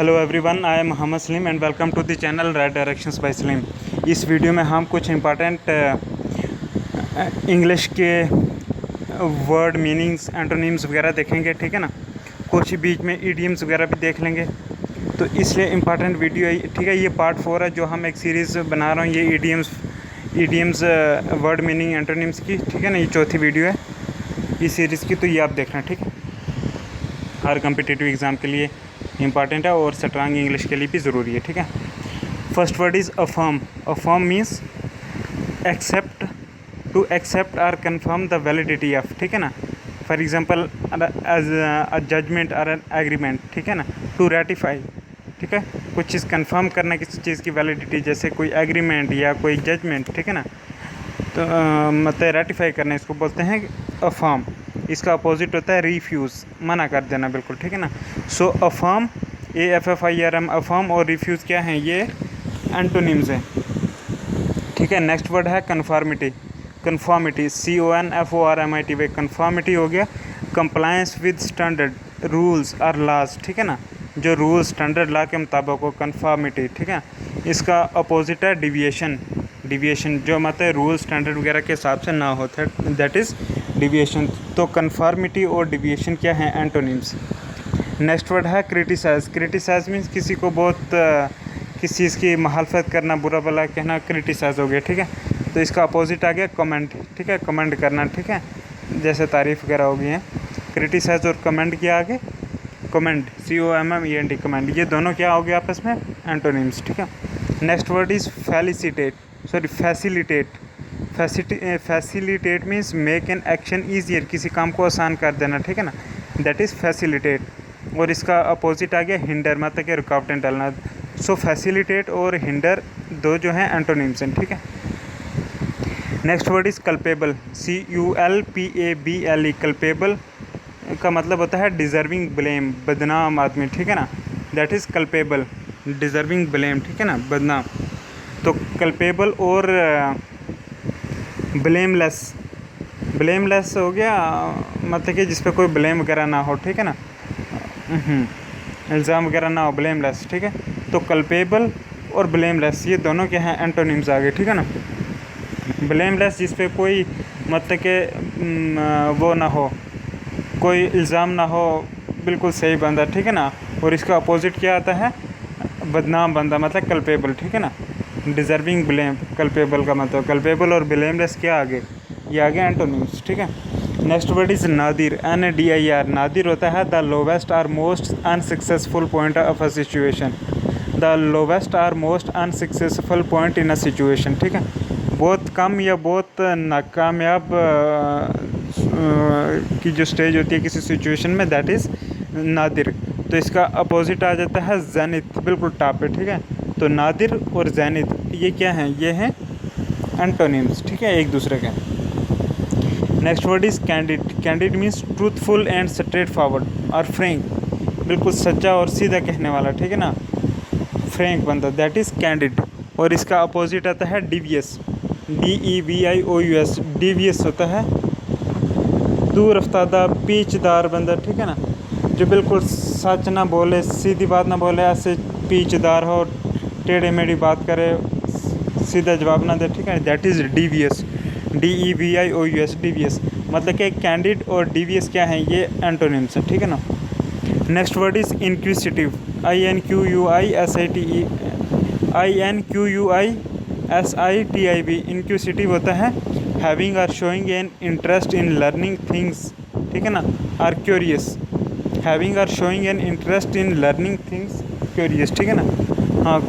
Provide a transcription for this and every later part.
Hello everyone, I am Mohammad Salim and welcome to the channel right directions by Salim. इस video में हम कुछ important English के वर्ड मीनिंग्स, एंटोनिम्स वगैरह देखेंगे, ठीक है ना। कुछ बीच में ईडियम्स वगैरह भी देख लेंगे, तो इसलिए इम्पॉर्टेंट वीडियो है, ठीक है। ये पार्ट 4 है जो हम एक सीरीज़ बना रहा हूँ, ये ईडियम्स वर्ड मीनिंग एंटोनिम्स की, ठीक है ना। ये चौथी वीडियो है इस सीरीज़ की, तो ये आप देखना, ठीक है। हर कम्पिटिटिव एग्ज़ाम के लिए इम्पॉर्टेंट है और स्ट्रांग इंग्लिश के लिए भी ज़रूरी है, ठीक है। First word is affirm. Affirm means accept, to accept और कन्फर्म द वैलिडिटी ऑफ, ठीक है ना। For example as a judgement और एन एग्रीमेंट, ठीक है ना। टू रेटिफाई, ठीक है, कुछ चीज़ कन्फर्म करना, किसी चीज़ की वैलिडिटी, जैसे कोई एग्रीमेंट या कोई जजमेंट, ठीक है ना। तो मतलब रेटिफाई करना, इसको बोलते हैं अफर्म। इसका अपोजिट होता है रिफ्यूज़, मना कर देना बिल्कुल, ठीक है ना। सो अफर्म, AFFIRM, अफर्म और रिफ्यूज़ क्या हैं, ये एंटोनिम्स हैं, ठीक है। नेक्स्ट वर्ड है कन्फर्मिटी। कन्फर्मिटी CONFORMITY, कन्फर्मिटी हो गया कंप्लायंस विद स्टैंडर्ड रूल्स और लॉज, ठीक है ना। जो रूल्स स्टैंडर्ड लॉ के मुताबिक हो, कन्फर्मिटी, ठीक है। इसका अपोजिट है डिविएशन। डिविएशन जो मतलब रूल स्टैंडर्ड वगैरह के हिसाब से ना होता है, दैट इज़ डिविएशन। तो कन्फर्मिटी और डिविएशन क्या है, एंटोनिम्स। नेक्स्ट वर्ड है क्रिटिसाइज। क्रिटिसाइज मीन्स किसी को बहुत किसी चीज़ की मुखालफत करना, बुरा भला कहना, क्रिटिसाइज हो गया, ठीक है। तो इसका अपोजिट आ गया कमेंट, ठीक है, कमेंट करना, ठीक है, जैसे तारीफ़ वगैरह हो गई है। क्रिटिसाइज और कमेंट क्या आगे, कमेंट COMMENT, कमेंट, ये दोनों क्या हो गया आपस में, एंटोनिम्स, ठीक है। Next word is facilitate. Facilitate means make an action easier, किसी काम को आसान कर देना, ठीक है ना, दैट इज़ फैसिलिटेट। और इसका अपोजिट आ गया हिंडर, मतलब कि रुकावटें डालना। सो फैसिलिटेट और हिंडर दो जो हैं एंटोनिम्स हैं, ठीक है। Next word is culpable. CULPABLE, culpable का मतलब होता है डिज़र्विंग ब्लेम, बदनाम आदमी, ठीक है ना, that is culpable, deserving blame, ठीक है ना, बदनाम। तो कल्पेबल और ब्लेमलेस। ब्लेमलेस हो गया मतलब कि जिस पे कोई ब्लेम वगैरह ना हो, ठीक है ना, इल्ज़ाम वगैरह ना हो, ब्लेमलेस, ठीक है। तो कल्पेबल और ब्लेमलेस ये दोनों क्या हैं, एंटोनिम्स आ गए, ठीक है ना। ब्लेमलेस जिस पे कोई मतलब कि वो ना हो, कोई इल्ज़ाम ना हो, बिल्कुल सही बंदा, ठीक है ना। और इसका अपोजिट क्या आता है, बदनाम बंदा, मतलब कल्पेबल, ठीक है ना। डिज़र्विंग ब्लेम, कल्पेबल का मतलब, कल्पेबल और ब्लेमलेस क्या आगे, ये आगे एंटोनिम्स, ठीक है। Next word is nadir. NADIR, nadir होता है द लोवेस्ट और most unsuccessful point of a situation. The lowest और most unsuccessful point in a situation, ठीक है, बहुत कम या बहुत नाकामयाब की जो स्टेज होती है किसी सिचुएशन में, दैट इज़ नादिर। तो इसका अपोजिट आ जाता है ज़ैनिथ, बिल्कुल टॉप पे, ठीक है। तो नादिर और ज़ैनिथ ये क्या हैं, ये हैं एंटोनिम्स, ठीक है, एक दूसरे के। Next word is candid. Candid means truthful and straight forward और फ्रैंक, बिल्कुल सच्चा और सीधा कहने वाला, ठीक है ना, फ्रैंक बंदा, दैट इज़ कैंडिड। और इसका अपोजिट आता है डिवियस। DEVIOUS, डिवियस होता है दूर रफ्तादा, पीचदार बंदा, ठीक है ना, जो बिल्कुल सच ना बोले, सीधी बात ना बोले, ऐसे पीचदार हो, टेढ़े मेढ़ी बात करे, सीधा जवाब ना दे, ठीक है, that is devious. DEVIOUS, devious. मतलब कि कैंडिड और डिवियस क्या हैं, ये एंटोनिम्स हैं, ठीक है ना। Next word is inquisitive. INQUISITIV, inquisitive होता है हैविंग और showing an interest in learning things, ठीक है ना, आर क्यूरियस। हैविंग और showing an interest in learning things, curious, ठीक है ना। हाँ,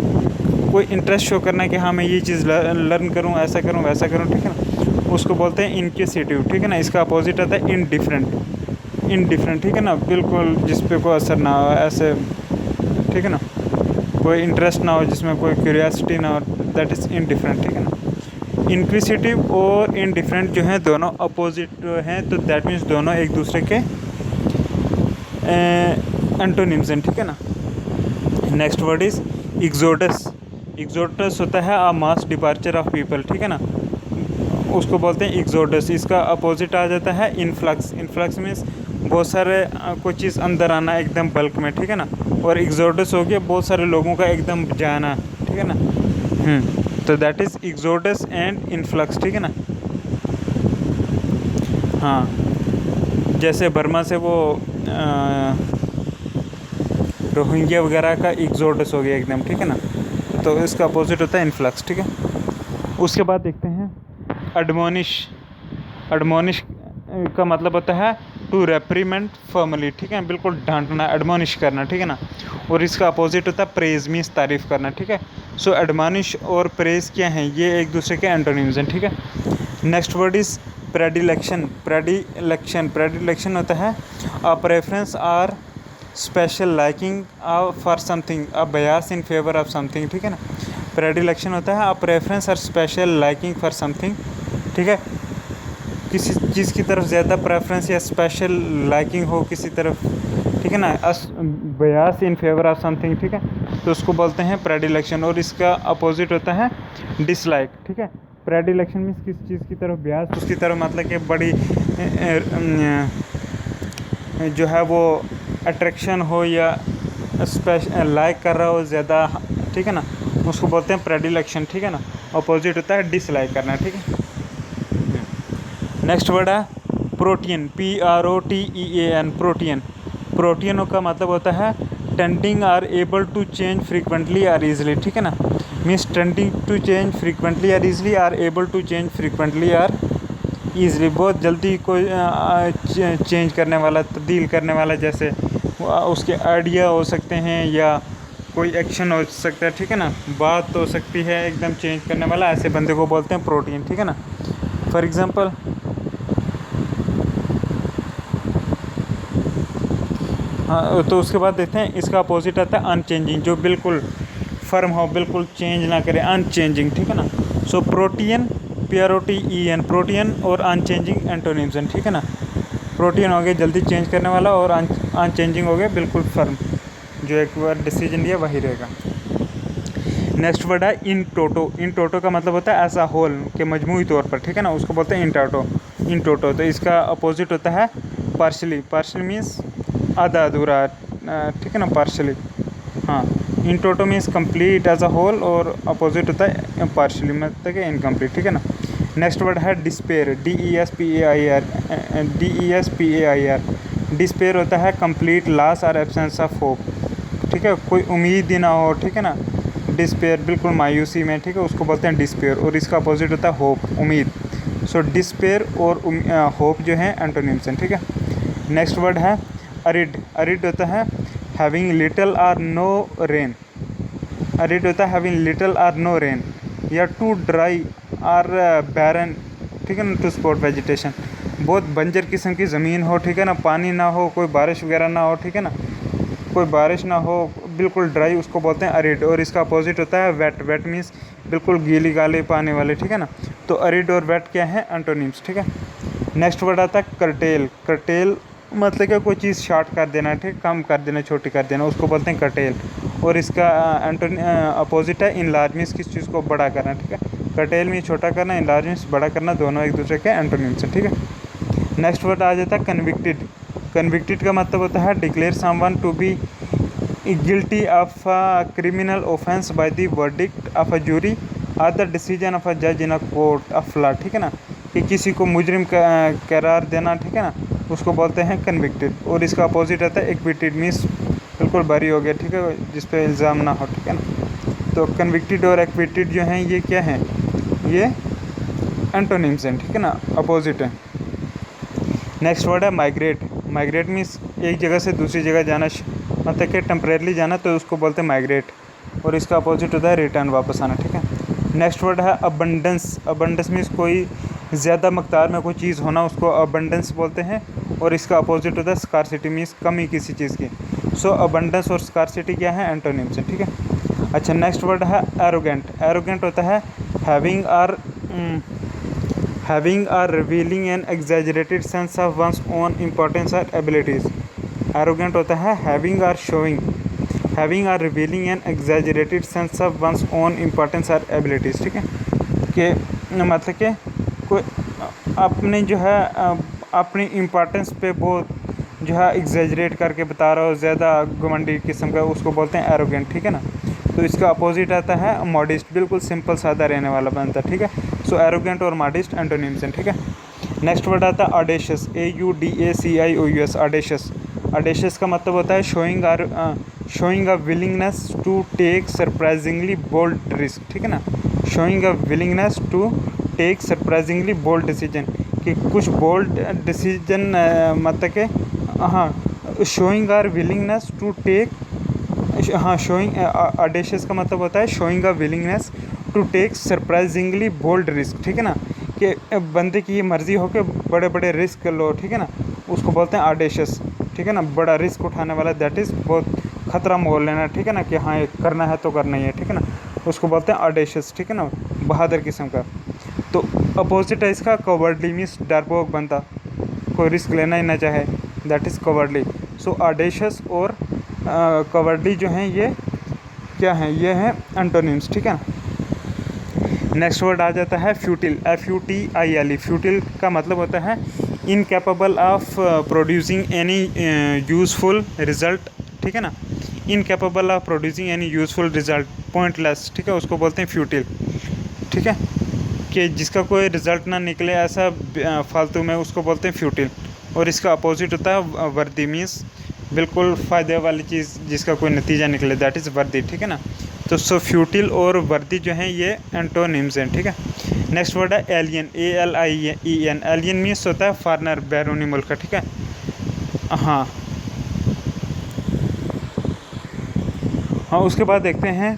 कोई इंटरेस्ट शो करना है कि हाँ मैं ये चीज़ लर्न करूँ, ऐसा करूँ, वैसा करूँ, ठीक है ना, उसको बोलते हैं इंक्विसिटिव, ठीक है ना। इसका अपोजिट आता है इनडिफरेंट। इनडिफरेंट, ठीक है ना, बिल्कुल जिस पे कोई असर ना हो, ऐसे, ठीक है ना, कोई इंटरेस्ट ना हो, जिसमें कोई क्यूरियासिटी ना हो, दैट इज़ इनडिफरेंट, ठीक है ना। इंक्विसिटिव और इनडिफरेंट जो हैं दोनों अपोजिट हैं, तो दैट मीन्स दोनों एक दूसरे के एंटोनिम्स हैं, ठीक है ना। Next word is exodus. Exodus होता है अ मास डिपार्चर ऑफ पीपल, ठीक है ना, उसको बोलते हैं एग्जोडस। इसका अपोजिट आ जाता है इन्फ्लक्स। इन्फ्लक्स मीन्स बहुत सारे कोई चीज़ अंदर आना एकदम बल्क में, ठीक है ना। और एग्जोडस हो गया बहुत सारे लोगों का एकदम जाना, ठीक है ना। तो that is exodus and influx, ठीक है ना। हाँ, जैसे बर्मा से वो रोहिंग्या वगैरह का एग्जोडस हो गया एकदम, ठीक है ना। तो इसका अपोजिट होता है इन्फ्लक्स, ठीक है। उसके बाद देखते हैं एडमोनिश। एडमोनिश का मतलब होता है टू रेप्रीमेंट फॉर्मली, ठीक है, बिल्कुल डांटना, एडमोनिश करना, ठीक है ना। और इसका अपोजिट होता है प्रेज, मीन्स तारीफ़ करना, ठीक है। सो एडमोनिश और प्रेज क्या हैं, ये एक दूसरे के एंटोनिम्स हैं, ठीक है। Next word is predilection. Predilection होता है a preference or special liking for something, a bias in favour of something, ठीक है ना। प्रेडिलेक्शन होता है अ प्रेफरेंस और स्पेशल लाइकिंग फॉर समथिंग, ठीक है। किसी चीज़ की तरफ ज़्यादा प्रेफरेंस या स्पेशल लाइकिंग हो किसी तरफ, ठीक है ना, Beas in favour of something, ठीक है, तो उसको बोलते हैं प्रेडिलेक्शन। और इसका अपोजिट होता है डिसलाइक, ठीक है। प्रेडिलेक्शन मीन्स किसी चीज़ की तरफ ब्यास, उसकी तरफ मतलब कि बड़ी जो है वो अट्रैक्शन हो या लाइक कर रहा हो ज़्यादा, ठीक है ना, उसको बोलते हैं प्रेडिलेक्शन, ठीक है ना। अपोजिट होता है डिसलाइक करना, ठीक है। नेक्स्ट वर्ड है प्रोटीन, PROTEAN, प्रोटीन। प्रोटीन का मतलब होता है tending or able to change frequently or easily, ठीक है ना। Means tending to change frequently or easily, or able to change frequently or easily, बहुत जल्दी कोई चेंज करने वाला, तब्दील करने वाला, जैसे उसके आइडिया हो सकते हैं या कोई एक्शन हो सकता है, ठीक है ना, बात हो सकती है एकदम चेंज करने वाला, ऐसे बंदे को बोलते हैं प्रोटीन, ठीक है ना। फॉर एग्ज़ाम्पल हाँ, तो उसके बाद देखते हैं इसका अपोजिट आता है अनचेंजिंग, जो बिल्कुल फर्म हो, बिल्कुल चेंज ना करे, अनचेंजिंग, ठीक है ना। सो प्रोटीन, PROTEN, प्रोटीन और अनचेंजिंग एंटोनिम्स हैं, ठीक है ना। प्रोटीन हो गया जल्दी चेंज करने वाला और अनचेंजिंग हो गया बिल्कुल फर्म, जो एक बार डिसीजन लिया वही रहेगा। नेक्स्ट वर्ड है इन टोटो। इन टोटो का मतलब होता है एज अ होल, के मजमूई तौर पर, ठीक है ना, उसको बोलते हैं इन टोटो। इन टोटो, तो इसका अपोजिट होता है पार्शली। पार्शली मीन्स आधा अधूरा, ठीक है ना, पार्शली। हाँ, in toto means complete as a whole, और अपोजिट होता है पार्शली, मतलब कि इनकम्प्लीट, ठीक है ना। नेक्स्ट वर्ड है डिस्पेयर, DESPAIR। डिस्पेयर होता है कंप्लीट लॉस और एब्सेंस ऑफ होप, ठीक है, कोई उम्मीद ही ना हो, ठीक है ना। डिस्पेयर बिल्कुल मायूसी में, ठीक है, उसको बोलते हैं डिस्पेयर। और इसका अपोजिट होता है होप, उम्मीद। सो डिस्पेयर और होप जो है एंटोनिम्स हैं, ठीक है। नेक्स्ट वर्ड है अरिड। अरिड होता है हैविंग लिटिल और नो रेन। अरिड होता है हैविंग लिटिल और नो रेन, या टू ड्राई और बैरन, ठीक है ना, टू सपोर्ट वेजिटेशन, बहुत बंजर किस्म की ज़मीन हो, ठीक है ना, पानी ना हो, कोई बारिश वगैरह ना हो, ठीक है ना, कोई बारिश ना हो, बिल्कुल ड्राई, उसको बोलते हैं अरिड। और इसका अपोजिट होता है वेट। वेट मीन्स बिल्कुल गीली गाली पानी वाले, ठीक है ना। तो अरिड और वेट क्या है, एंटोनिम्स, ठीक है। नेक्स्ट वर्ड आता है कर्टेल। कर्टेल मतलब कि कोई चीज़ शॉर्ट कर देना, ठीक, कम कर देना, छोटी कर देना, उसको बोलते हैं कर्टेल। और इसका अपोजिट है इनलार्ज, मीन्स किस चीज़ को बड़ा करना, ठीक है। कर्टेल में छोटा करना, इनलार्ज मीन्स बड़ा करना, दोनों एक दूसरे के एंटोनिम्स हैं, ठीक है। नेक्स्ट वर्ड आ जाता है कन्विक्टेड। कन्विक्टेड का मतलब होता है declare someone to be guilty of a criminal offence by the verdict of a jury और द डिसीजन ऑफ अ जज in a court of law, ठीक है ना, कि किसी को मुजरिम करार देना, ठीक है ना, उसको बोलते हैं कन्विक्टेड। और इसका अपोजिट आता है एक्विटेड, मीन्स बिल्कुल बरी हो गया, ठीक है, जिस पे इल्ज़ाम ना हो, ठीक है ना। तो कन्विक्टेड और एक्विटेड जो हैं ये क्या हैं, ये एंटोनिम्स हैं, ठीक है ना, अपोजिट है। नेक्स्ट वर्ड है माइग्रेट। माइग्रेट मीन्स एक जगह से दूसरी जगह जाना, मतलब कि टेम्परेरली जाना, तो उसको बोलते हैं माइग्रेट। और इसका अपोजिट होता है रिटर्न, वापस आना, ठीक है। नेक्स्ट वर्ड है अबंडेंस। अबंडेंस मीन्स कोई ज़्यादा मकदार में कोई चीज़ होना, उसको अबंडेंस बोलते हैं। और इसका अपोजिट होता है स्कार्सिटी, मीन्स कमी किसी चीज़ की। सो अबंडेंस और स्कार्सिटी क्या है, एंटोनिम्स है, ठीक है। अच्छा, नेक्स्ट वर्ड है एरोगेंट। एरोगेंट होता है having or revealing an exaggerated sense of one's own importance or abilities. Arrogant होता है having or revealing an exaggerated sense of one's own importance or abilities, ठीक है, कि मतलब कि कोई अपने जो है अपनी इम्पोर्टेंस पे बहुत जो है एग्जैजरेट करके बता रहा हो, ज़्यादा घमंडी किस्म का, उसको बोलते हैं एरोगेंट, ठीक है ना। तो इसका अपोजिट आता है मॉडेस्ट, बिल्कुल सिंपल सादा रहने वाला बनता है, ठीक है। सो एरोगेंट और मॉडेस्ट एंटोनिम्स हैं, ठीक है। नेक्स्ट वर्ड आता है ऑडेशियस, AUDACIOUS, ऑडेशियस। ऑडेशियस का मतलब होता है showing a willingness to take surprisingly bold risk, ठीक है ना। Showing a willingness to take surprisingly bold decision, कि कुछ बोल्ड डिसीजन, मतलब कि हाँ, showing or willingness to take, हाँ, शोइंग ऑडेशियस का मतलब होता है showing a willingness to take surprisingly bold risk, ठीक है ना, कि बंदे की ये मर्ज़ी हो कि बड़े बड़े रिस्क लो, ठीक है ना, उसको बोलते हैं ऑडेशियस, ठीक है ना। बड़ा रिस्क उठाने वाला, दैट इज़ बहुत खतरा मोल लेना, ठीक है ना, कि हाँ ये करना है तो करना ही है, ठीक है ना, उसको बोलते हैं ऑडेशियस, ठीक है ना, बहादुर किस्म का। तो अपोजिट है इसका कवर्डली, मीन्स डरपोक बनता, कोई रिस्क लेना ही ना चाहे, that is cowardly. So audacious और कवर्डली जो हैं ये क्या हैं, ये हैं एंटोनिम्स, ठीक है ना। नेक्स्ट वर्ड आ जाता है फ्यूटिल, FUTILE। फ्यूटिल का मतलब होता है incapable of producing any useful result, ठीक है ना। Incapable of producing any useful result, pointless, ठीक है, उसको बोलते हैं फ्यूटिल, ठीक है, कि जिसका कोई रिज़ल्ट ना निकले ऐसा फालतू में, उसको बोलते हैं फ्यूटिल। और इसका अपोजिट होता है वर्दी, मीन्स बिल्कुल फ़ायदे वाली चीज़ जिसका कोई नतीजा निकले, दैट इज़ वर्दी, ठीक है ना। तो सो फ्यूटिल और वर्दी जो हैं ये एंटोनिम्स हैं, ठीक है। नेक्स्ट वर्ड है एलियन, ALIEN। एलियन मीन्स होता है फॉरेनर, बैरूनी मुल्क का, ठीक है। हाँ हाँ, उसके बाद देखते हैं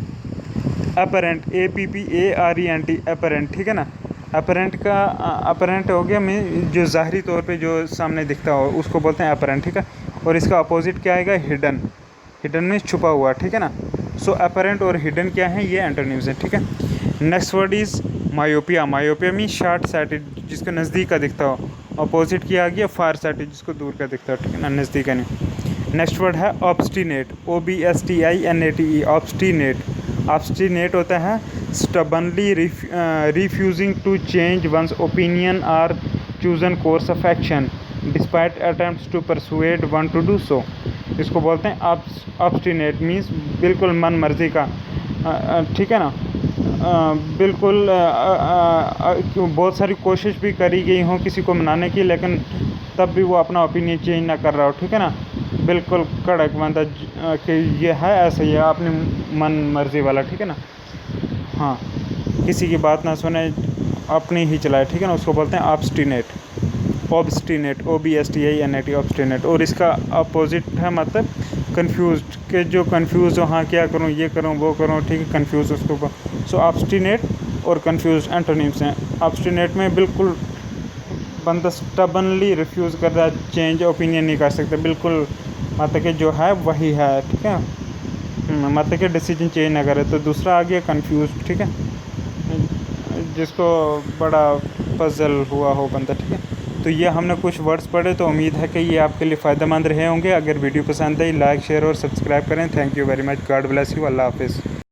अपरेंट, APPARENT, अपरेंट, ठीक है ना। अपरेंट का अपरेंट हो गया में जो ज़ाहरी तौर पे जो सामने दिखता हो उसको बोलते हैं अपरेंट, ठीक है। और इसका अपोजिट क्या आएगा, हिडन। हिडन में छुपा हुआ, ठीक है ना। सो अपरेंट और हिडन क्या है, ये एंटोनिम्स हैं, ठीक है। Next word is myopia. Myopia mean short sighted, जिसको नज़दीक का दिखता हो। अपोजिट किया गया फार साइटेड, जिसको दूर का दिखता हो, ठीक है ना, नज़दीक का नहीं। नेक्स्ट वर्ड है ऑब्स्टिनेट, OBSTINATE, ऑब्स्टिनेट। ऑब्स्टिनेट होता है stubbornly refusing to change one's opinion or chosen course of action despite attempts to persuade one to do so. इसको बोलते हैं ऑब्स्टिनेट, मीन्स बिल्कुल मन मर्जी का, ठीक है ना। बिल्कुल बहुत सारी कोशिश भी करी गई हो किसी को मनाने की, लेकिन तब भी वो अपना ओपिनियन चेंज ना कर रहा हो, ठीक है ना। बिल्कुल कड़क बंदा कि ये है ऐसा ही है, अपनी मन मर्जी वाला, ठीक है ना। हाँ, किसी की बात ना सुने, अपनी ही चलाए, ठीक है ना, उसको बोलते हैं ऑब्स्टिनेट। Obstinate, OBSTINAT, obstinate. और इसका अपोजिट है मतलब कंफ्यूज्ड, के जो कंफ्यूज हो, हाँ क्या करूँ, ये करूँ वो करूँ, ठीक है, कंफ्यूज उसको। सो ऑब्स्टिनेट और कंफ्यूज एंटोनिम्स हैं। ऑब्स्टिनेट में बिल्कुल बंदा स्टबनली रिफ्यूज़ कर रहा है, चेंज ओपिनियन नहीं कर सकता, बिल्कुल मतलब कि जो है वही है, ठीक है, मतलब कि डिसीजन चेंज ना करे। तो दूसरा आ गया कंफ्यूज, ठीक है, जिसको बड़ा पजल हुआ हो बंदा, ठीक है। तो ये हमने कुछ वर्ड्स पढ़े, तो उम्मीद है कि ये आपके लिए फ़ायदेमंद रहे होंगे। अगर वीडियो पसंद आई, लाइक शेयर और सब्सक्राइब करें। Thank you very much, God bless you, अल्लाह हाफिज़।